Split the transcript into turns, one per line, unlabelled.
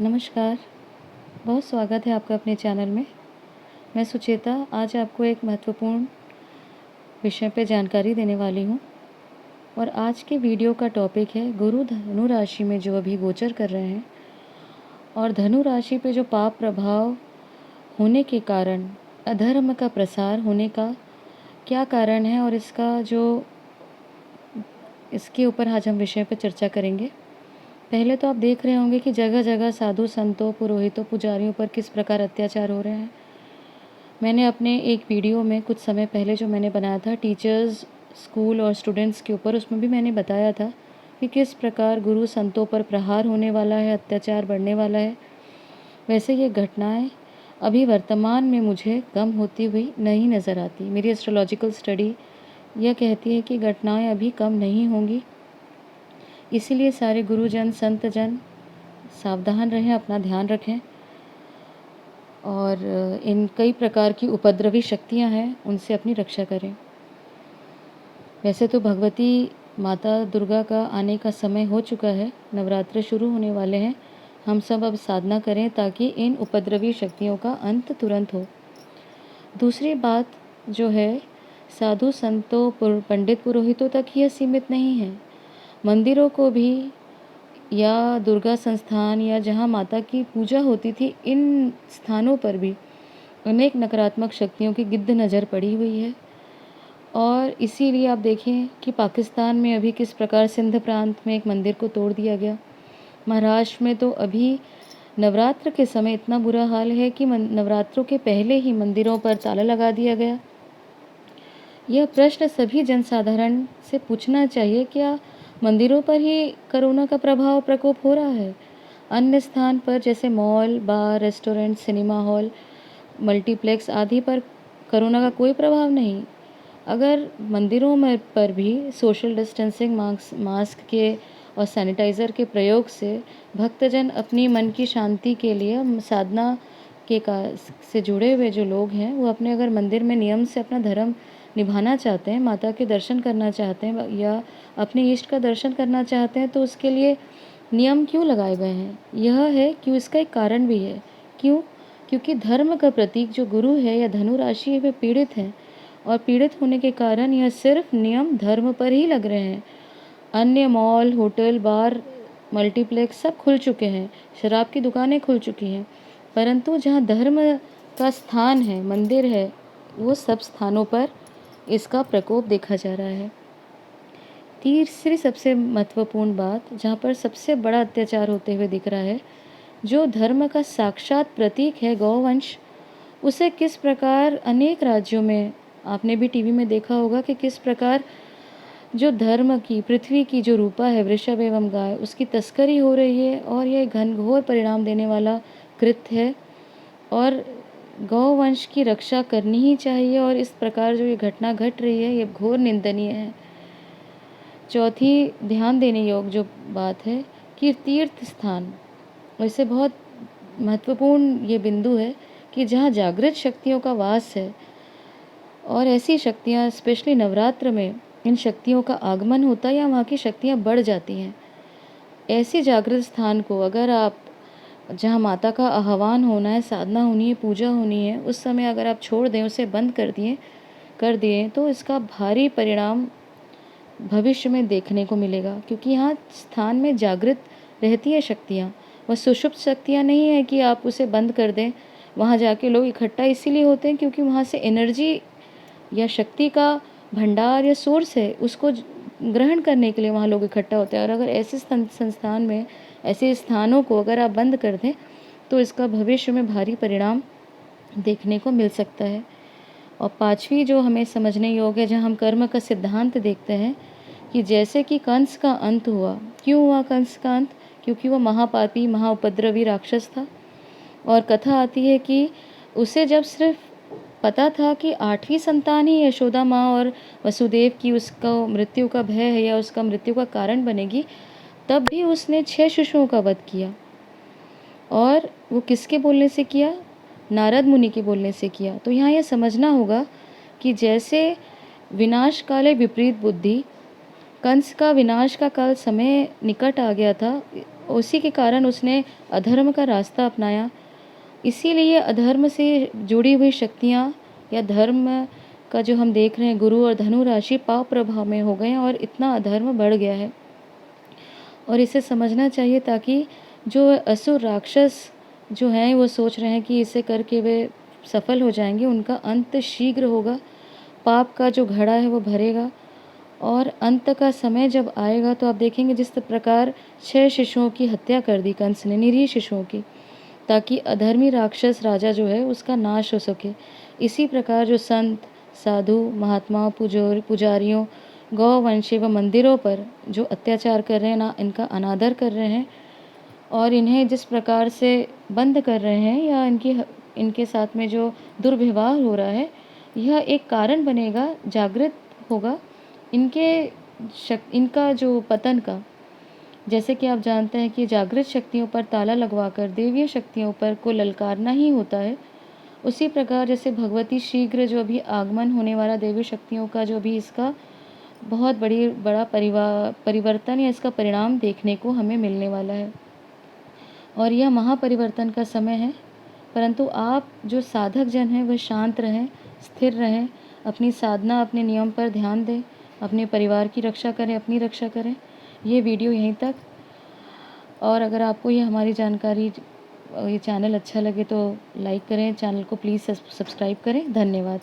नमस्कार, बहुत स्वागत है आपका अपने चैनल में। मैं सुचेता आज आपको एक महत्वपूर्ण विषय पे जानकारी देने वाली हूँ और आज के वीडियो का टॉपिक है गुरु धनु राशि में जो अभी गोचर कर रहे हैं और धनु राशि पे जो पाप प्रभाव होने के कारण अधर्म का प्रसार होने का क्या कारण है और इसके ऊपर आज हम विषय पर चर्चा करेंगे। पहले तो आप देख रहे होंगे कि जगह जगह साधु संतों, पुरोहितों, पुजारियों पर किस प्रकार अत्याचार हो रहे हैं। मैंने अपने एक वीडियो में कुछ समय पहले जो मैंने बनाया था टीचर्स, स्कूल और स्टूडेंट्स के ऊपर, उसमें भी मैंने बताया था कि किस प्रकार गुरु संतों पर प्रहार होने वाला है, अत्याचार बढ़ने वाला है। वैसे ये घटनाएं अभी वर्तमान में मुझे कम होती हुई नहीं नज़र आती। मेरी एस्ट्रोलॉजिकल स्टडी यह कहती है कि घटनाएं अभी कम नहीं होंगी। इसीलिए सारे गुरुजन, संतजन सावधान रहें, अपना ध्यान रखें और इन कई प्रकार की उपद्रवी शक्तियां हैं उनसे अपनी रक्षा करें। वैसे तो भगवती माता दुर्गा का आने का समय हो चुका है, नवरात्र शुरू होने वाले हैं। हम सब अब साधना करें ताकि इन उपद्रवी शक्तियों का अंत तुरंत हो। दूसरी बात जो है, साधु संतों, पंडित पुरोहितों तक यह सीमित नहीं है। मंदिरों को भी या दुर्गा संस्थान या जहाँ माता की पूजा होती थी, इन स्थानों पर भी अनेक नकारात्मक शक्तियों की गिद्ध नज़र पड़ी हुई है। और इसीलिए आप देखें कि पाकिस्तान में अभी किस प्रकार सिंध प्रांत में एक मंदिर को तोड़ दिया गया। महाराष्ट्र में तो अभी नवरात्र के समय इतना बुरा हाल है कि नवरात्रों के पहले ही मंदिरों पर ताला लगा दिया गया। यह प्रश्न सभी जनसाधारण से पूछना चाहिए, क्या मंदिरों पर ही कोरोना का प्रकोप हो रहा है? अन्य स्थान पर जैसे मॉल, बार, रेस्टोरेंट, सिनेमा हॉल, मल्टीप्लेक्स आदि पर कोरोना का कोई प्रभाव नहीं। अगर मंदिरों में पर भी सोशल डिस्टेंसिंग, मास्क के और सैनिटाइज़र के प्रयोग से भक्तजन अपनी मन की शांति के लिए साधना से जुड़े हुए जो लोग हैं, वो अपने अगर मंदिर में नियम से अपना धर्म निभाना चाहते हैं, माता के दर्शन करना चाहते हैं या अपने इष्ट का दर्शन करना चाहते हैं, तो उसके लिए नियम क्यों लगाए गए हैं? यह है कि इसका एक कारण भी है। क्यों? क्योंकि धर्म का प्रतीक जो गुरु है या धनु राशि है, वे पीड़ित हैं और पीड़ित होने के कारण यह सिर्फ नियम धर्म पर ही लग रहे हैं। अन्य मॉल, होटल, बार, मल्टीप्लेक्स सब खुल चुके हैं, शराब की दुकानें खुल चुकी हैं, परंतु जहाँ धर्म का स्थान है, मंदिर है, वो सब स्थानों पर इसका प्रकोप देखा जा रहा है। तीसरी सबसे महत्वपूर्ण बात, जहाँ पर सबसे बड़ा अत्याचार होते हुए दिख रहा है, जो धर्म का साक्षात प्रतीक है गौवंश, उसे किस प्रकार अनेक राज्यों में आपने भी टीवी में देखा होगा कि किस प्रकार जो धर्म की, पृथ्वी की जो रूपा है, वृषभ एवं गाय, उसकी तस्करी हो रही है और यह घनघोर परिणाम देने वाला कृत्य है और गौवंश की रक्षा करनी ही चाहिए और इस प्रकार जो ये घटना घट रही है, ये घोर निंदनीय है। चौथी ध्यान देने योग्य जो बात है कि तीर्थ स्थान, वैसे बहुत महत्वपूर्ण ये बिंदु है कि जहाँ जागृत शक्तियों का वास है और ऐसी शक्तियाँ स्पेशली नवरात्र में इन शक्तियों का आगमन होता है या वहाँ की शक्तियाँ बढ़ जाती हैं। ऐसे जागृत स्थान को अगर आप, जहाँ माता का आह्वान होना है, साधना होनी है, पूजा होनी है, उस समय अगर आप छोड़ दें, उसे बंद कर दिए तो इसका भारी परिणाम भविष्य में देखने को मिलेगा, क्योंकि यहाँ स्थान में जागृत रहती है शक्तियाँ, वह सुषुप्त शक्तियाँ नहीं है कि आप उसे बंद कर दें। वहाँ जाके लोग इकट्ठा इसीलिए होते हैं क्योंकि वहाँ से एनर्जी या शक्ति का भंडार या सोर्स है, उसको ग्रहण करने के लिए वहाँ लोग इकट्ठा होते हैं। और अगर ऐसे संस्थान में, ऐसे स्थानों को अगर आप बंद कर दें तो इसका भविष्य में भारी परिणाम देखने को मिल सकता है। और पांचवी जो हमें समझने योग्य है, जहाँ हम कर्म का सिद्धांत देखते हैं कि जैसे कि कंस का अंत हुआ, क्यों हुआ कंस का अंत? क्योंकि वह महापापी, महाउपद्रवी राक्षस था और कथा आती है कि उसे जब सिर्फ पता था कि 8वीं संतान ही यशोदा माँ और वसुदेव की उसका मृत्यु का भय है या उसका मृत्यु का कारण बनेगी, तब भी उसने 6 शिशुओं का वध किया। और वो किसके बोलने से किया? नारद मुनि के बोलने से किया। तो यहाँ यह समझना होगा कि जैसे विनाश काले विपरीत बुद्धि, कंस का विनाश का काल समय निकट आ गया था उसी के कारण उसने अधर्म का रास्ता अपनाया। इसीलिए अधर्म से जुड़ी हुई शक्तियाँ या धर्म का जो हम देख रहे हैं, गुरु और धनु राशि पाप प्रभाव में हो गए हैं और इतना अधर्म बढ़ गया है। और इसे समझना चाहिए ताकि जो असुर राक्षस जो हैं वो सोच रहे हैं कि इसे करके वे सफल हो जाएंगे, उनका अंत शीघ्र होगा। पाप का जो घड़ा है वो भरेगा और अंत का समय जब आएगा तो आप देखेंगे जिस प्रकार 6 शिशुओं की हत्या कर दी कंस ने, निरीह शिशुओं की, ताकि अधर्मी राक्षस राजा जो है उसका नाश हो सके। इसी प्रकार जो संत, साधु, महात्मा, पुजारियों, गौवंशी व मंदिरों पर जो अत्याचार कर रहे हैं, ना इनका अनादर कर रहे हैं और इन्हें जिस प्रकार से बंद कर रहे हैं या इनके साथ में जो दुर्व्यवहार हो रहा है, यह एक कारण बनेगा, जागृत होगा इनका जो पतन का। जैसे कि आप जानते हैं कि जागृत शक्तियों पर ताला लगवाकर देवीय शक्तियों पर को ललकारना ही होता है। उसी प्रकार जैसे भगवती शीघ्र जो अभी आगमन होने वाला देवी शक्तियों का जो भी इसका बहुत बड़ा परिवर्तन या इसका परिणाम देखने को हमें मिलने वाला है और यह महापरिवर्तन का समय है। परंतु आप जो साधक जन हैं वह शांत रहें, स्थिर रहें, अपनी साधना, अपने नियम पर ध्यान दें, अपने परिवार की रक्षा करें, अपनी रक्षा करें। ये वीडियो यहीं तक। और अगर आपको ये हमारी जानकारी, ये चैनल अच्छा लगे तो लाइक करें, चैनल को प्लीज़ सब्सक्राइब करें। धन्यवाद।